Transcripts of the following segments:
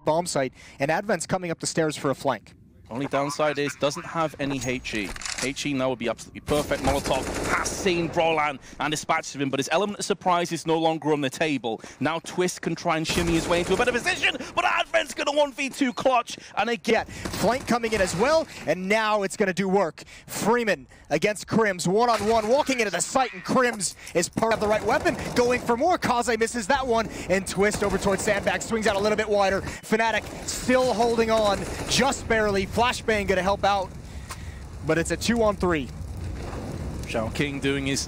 bomb site, and Advent's coming up the stairs for a flank. Only downside is doesn't have any HE. HE now would be absolutely perfect. Molotov has seen Brolan and dispatched him, but his element of surprise is no longer on the table. Now Twist can try and shimmy his way into a better position, but Advent's going to 1v2 clutch, and again, flank coming in as well, and now it's going to do work. Freeman against Crims, one-on-one, walking into the site, and Crims is part of the right weapon, going for more. Kaze misses that one, and Twist over towards Sandbag, swings out a little bit wider. Fnatic still holding on, just barely. Flashbang going to help out, but it's a 2-on-3. Shao King doing his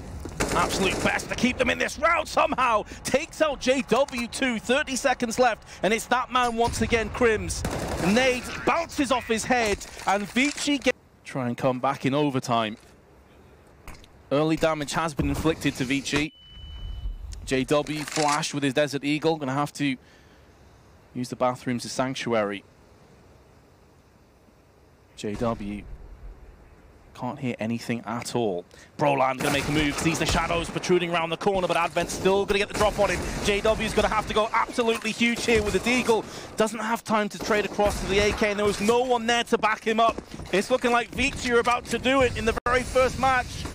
absolute best to keep them in this round somehow. Takes out JW2, 30 seconds left, and it's that man once again, Crims. Nade bounces off his head, and Vici try and come back in overtime. Early damage has been inflicted to Vici. JW flash with his Desert Eagle, gonna have to use the bathrooms as sanctuary. JW can't hear anything at all. Brolan gonna make a move, sees the shadows protruding around the corner, but Advent's still gonna get the drop on him. JW's gonna have to go absolutely huge here with the Deagle. Doesn't have time to trade across to the AK, and there was no one there to back him up. It's looking like Vici are about to do it in the very first match.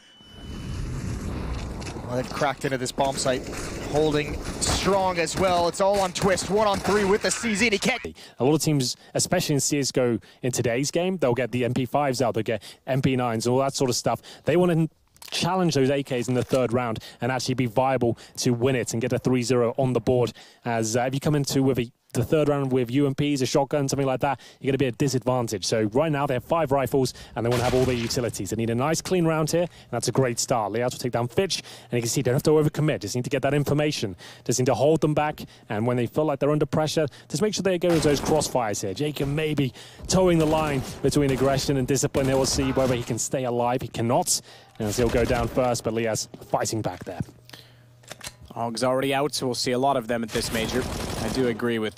Well, they've cracked into this bomb site, holding strong as well. It's all on Twist, 1-on-3 with the CZ, and he can't. A lot of teams, especially in CSGO in today's game, they'll get the MP5s out, they'll get MP9s, all that sort of stuff. They want to challenge those AKs in the third round and actually be viable to win it and get a 3-0 on the board. As if you come into with the third round with UMPs, a shotgun, something like that, you're going to be at a disadvantage. So right now they have 5 rifles and they want to have all their utilities. They need a nice clean round here, and that's a great start. Layouts will take down Fitch, and you can see they don't have to overcommit, just need to get that information, just need to hold them back, and when they feel like they're under pressure, just make sure they go into those crossfires here. Jake maybe towing the line between aggression and discipline. They will see whether he can stay alive. He cannot, and he'll go down first, but Lias fighting back there. Og's already out, so we'll see a lot of them at this major. I do agree with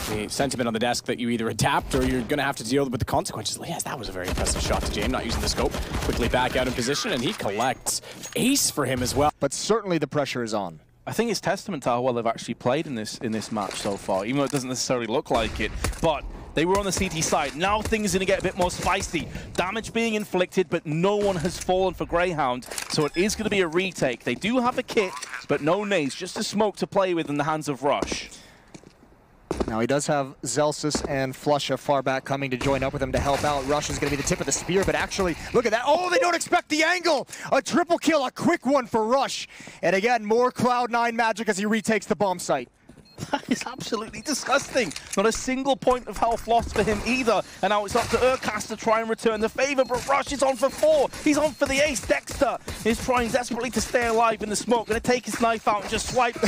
the sentiment on the desk that you either adapt or you're going to have to deal with the consequences. Yes, that was a very impressive shot to James, not using the scope. Quickly back out in position, and he collects ace for him as well. But certainly the pressure is on. I think it's testament to how well they've actually played in this match so far, even though it doesn't necessarily look like it. But they were on the CT side. Now things are going to get a bit more spicy. Damage being inflicted, but no one has fallen for Greyhound, so it is going to be a retake. They do have a kit, but no nades, just a smoke to play with in the hands of Rush. Now he does have Zelsis and Flusha far back coming to join up with him to help out. Rush is going to be the tip of the spear, but actually, look at that. Oh, they don't expect the angle. A triple kill, a quick one for Rush. And again, more Cloud9 magic as he retakes the bomb site. That is absolutely disgusting. Not a single point of health lost for him either. And now it's up to Urcast to try and return the favor, but Rush is on for 4. He's on for the ace. Dexter is trying desperately to stay alive in the smoke. Going to take his knife out and just swipe.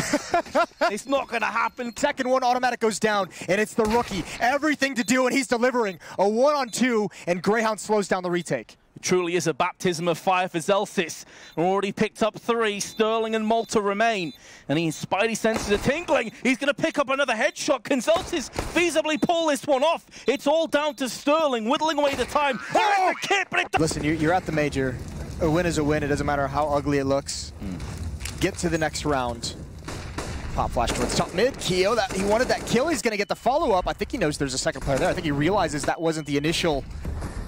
It's not going to happen. Second one, automatic goes down, and it's the rookie. Everything to do, and he's delivering. A 1-on-2, and Greyhound slows down the retake. It truly is a baptism of fire for Zelsis. Already picked up 3. Sterling and Malta remain. And his spidey senses are tingling. He's going to pick up another headshot. Can Zelsis feasibly pull this one off? It's all down to Sterling, whittling away the time. There is the kit, but it... Listen, you're at the major. A win is a win. It doesn't matter how ugly it looks. Get to the next round. Pop flash towards top mid. Keo, he wanted that kill. He's going to get the follow-up. I think he knows there's a second player there. I think he realizes that wasn't the initial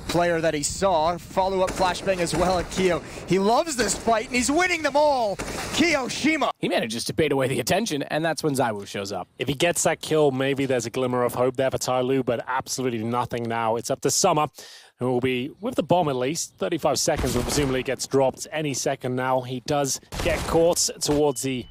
player that he saw. Follow-up flashbang as well at Keo. He loves this fight, and he's winning them all. Kiyoshima. He manages to bait away the attention, and that's when Zywoo shows up. If he gets that kill, maybe there's a glimmer of hope there for Tyloo, but absolutely nothing now. It's up to Summer, who will be with the bomb at least. 35 seconds, will presumably gets dropped any second now. He does get caught towards the,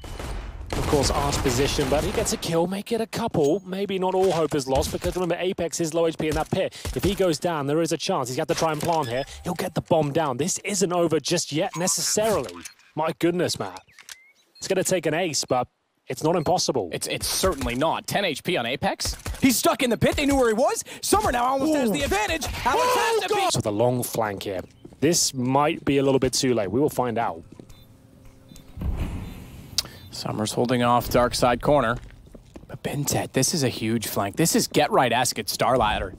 of course, arch position, but he gets a kill, make it a couple. Maybe not all hope is lost, because remember, Apex is low HP in that pit. If he goes down, there is a chance. He's got to try and plant here. He'll get the bomb down. This isn't over just yet, necessarily. My goodness, Matt. It's going to take an ace, but it's not impossible. It's certainly not. 10 HP on Apex. He's stuck in the pit. They knew where he was. Summer now almost has the advantage. So the long flank here. This might be a little bit too late. We will find out. Summer's holding off dark side corner. But Bentet, this is a huge flank. This is get right-esque at Starladder.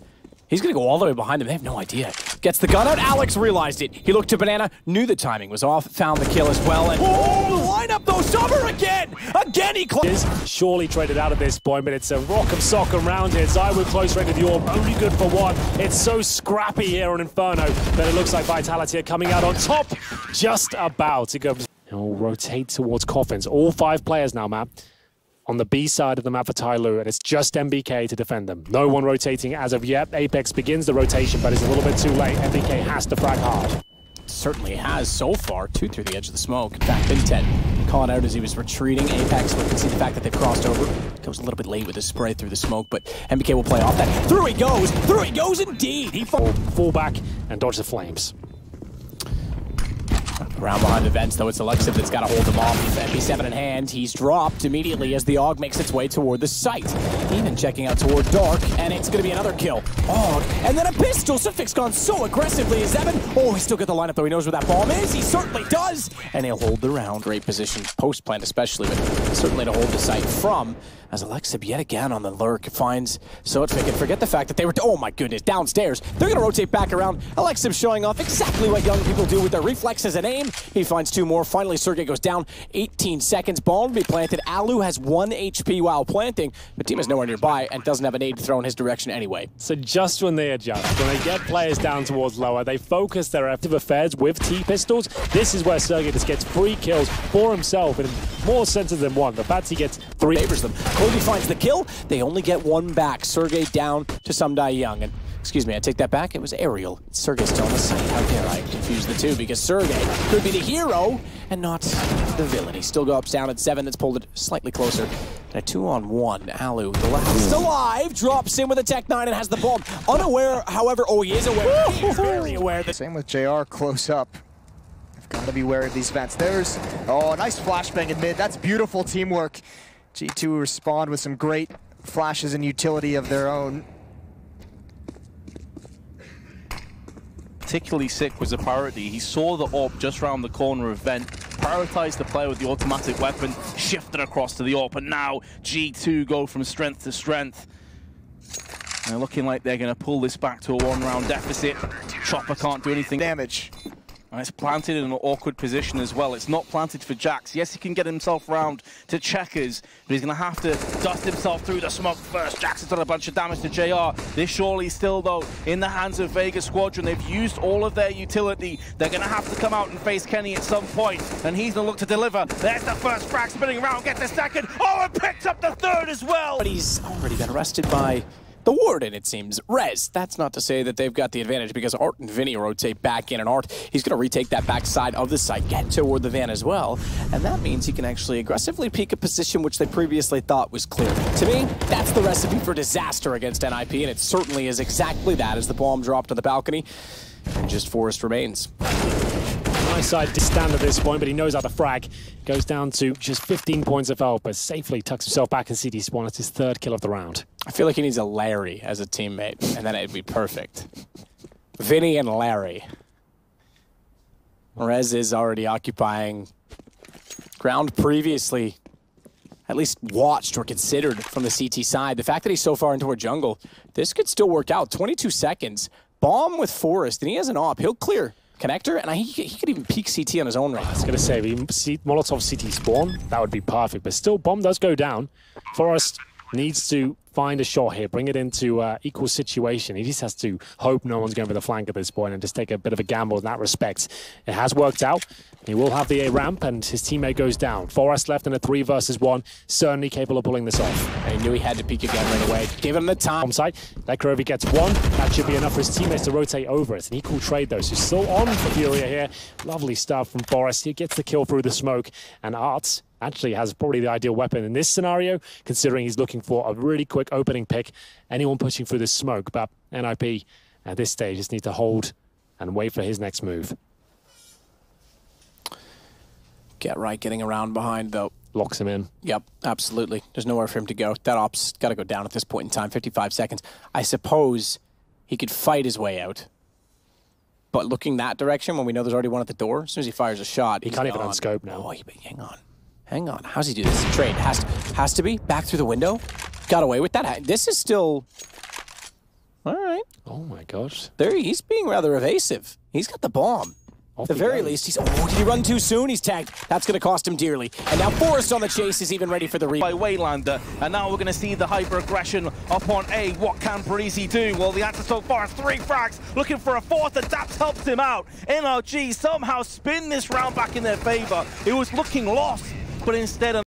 He's going to go all the way behind them. They have no idea. Gets the gun out. Alex realized it. He looked to Banana, knew the timing was off, found the kill as well. And line up though, Summer again! Again he is surely traded out at this point, but it's a rock of sock around here. Zywood close range of the orb, only good for one. It's so scrappy here on Inferno, but it looks like Vitality are coming out on top. Just about. It goes. And we'll rotate towards Coffins. All 5 players now, Matt. On the B side of the map for Tyloo, and it's just MBK to defend them. No one rotating as of yet. Apex begins the rotation, but it's a little bit too late. MBK has to frag hard. Certainly has so far. 2 through the edge of the smoke. In fact, Vinted caught out as he was retreating. Apex, we can see the fact that they've crossed over. Goes a little bit late with his spray through the smoke, but MBK will play off that. Through he goes indeed. He fall back and dodge the flames. Around behind the vents, though, it's Alexiv that's got to hold him off. MP7 in hand, he's dropped immediately as the AUG makes its way toward the site. Even checking out toward Dark, and it's going to be another kill. AUG, and then a pistol. Sufix gone so aggressively as Evan. Oh, he's still got the lineup, though. He knows where that bomb is. He certainly does. And he'll hold the round. Great position, post-plant especially, but certainly to hold the site from. As Alexiv yet again on the lurk finds Sotvik, and forget the fact that they were, oh my goodness, downstairs. They're going to rotate back around. Alexiv showing off exactly what young people do with their reflexes and aim. He finds 2 more. Finally, Sergey goes down. 18 seconds. Bomb to be planted. Alu has 1 HP while planting, but team is nowhere nearby and doesn't have a nade to throw in his direction anyway. So just when they adjust, when they get players down towards lower, they focus their active affairs with T-pistols. This is where Sergey just gets 3 kills for himself in more senses than one. The fact he gets 3 favors them. Colby finds the kill. They only get 1 back. Sergey down to Sumdai Young. And excuse me, I take that back. It was Ariel. Sergey's still on the site. How dare I confuse the two? Because Sergey could be the hero and not the villain. He still goes down at 7. That's pulled it slightly closer. And a 2-on-1. Alu, the last alive, drops in with a Tech 9 and has the bomb. Unaware, however, oh, he is aware. He is very aware. Same with JR close up. They've got to be wary of these vents. There's, oh, nice flashbang in mid. That's beautiful teamwork. G2 respond with some great flashes and utility of their own. Particularly sick was a priority. He saw the AWP just around the corner of vent, prioritized the player with the automatic weapon, shifted across to the AWP, and now G2 go from strength to strength. They're looking like they're going to pull this back to a 1-round deficit. Chopper can't do anything. Damage. And it's planted in an awkward position as well. It's not planted for Jax. Yes, he can get himself round to Checkers, but he's going to have to dust himself through the smoke first. Jax has done a bunch of damage to JR. This surely still, though, in the hands of Vega Squadron. They've used all of their utility. They're going to have to come out and face Kenny at some point, and he's going to look to deliver. There's the first frag spinning around, get the second. Oh, and picks up the third as well. But he's already been arrested by the Warden, it seems. Rez, that's not to say that they've got the advantage because Art and Vinny rotate back in, and Art, he's going to retake that back side of the site, get toward the van as well, and that means he can actually aggressively peek a position which they previously thought was clear. To me, that's the recipe for disaster against NIP, and it certainly is exactly that as the bomb dropped on the balcony, and just Forrest remains. Nice side to stand at this point, but he knows how to frag. Goes down to just 15 points of health, but safely tucks himself back in CT spawn. It's his 3rd kill of the round. I feel like he needs a Larry as a teammate, and then it'd be perfect. Vinny and Larry. Rez is already occupying ground previously, at least watched or considered from the CT side. The fact that he's so far into our jungle, this could still work out. 22 seconds. Bomb with Forrest, and he has an AWP. He'll clear connector, and he could even peek CT on his own range. I was going to say, if he Molotov CT spawn, that would be perfect. But still, bomb does go down. Forrest needs to find a shot here, bring it into equal situation. He just has to hope no one's going for the flank at this point and just take a bit of a gamble in that respect. It has worked out. He will have the A ramp, and his teammate goes down. Forrest left in a 3 versus 1, certainly capable of pulling this off. And he knew he had to peek again right away. Give him the time. Site. Lekrovi gets 1. That should be enough for his teammates to rotate over. It's an equal trade, though. So still on for Furia here. Lovely stuff from Forrest. He gets the kill through the smoke, and Arts actually has probably the ideal weapon in this scenario, considering he's looking for a really quick opening pick. Anyone pushing through this smoke, but NIP at this stage just need to hold and wait for his next move. Get right, getting around behind, though. Locks him in. Yep, absolutely. There's nowhere for him to go. That op's got to go down at this point in time, 55 seconds. I suppose he could fight his way out. But looking that direction, when we know there's already one at the door, as soon as he fires a shot, he can't even unscope now. Oh, hang on. Hang on. How's he do this? Trade. Has to be. Back through the window. Got away with that. This is still... All right. right? Oh my gosh. There, he's being rather evasive. He's got the bomb. At the very least, he's... Oh, did he run too soon? He's tagged. That's going to cost him dearly. And now Forrest on the chase is even ready for the by Waylander, and now we're going to see the hyper-aggression up on A. What can Parisi do? Well, the answer so far is 3 frags, looking for a 4th, and Daps helps him out. NRG somehow spin this round back in their favor. It was looking lost, but instead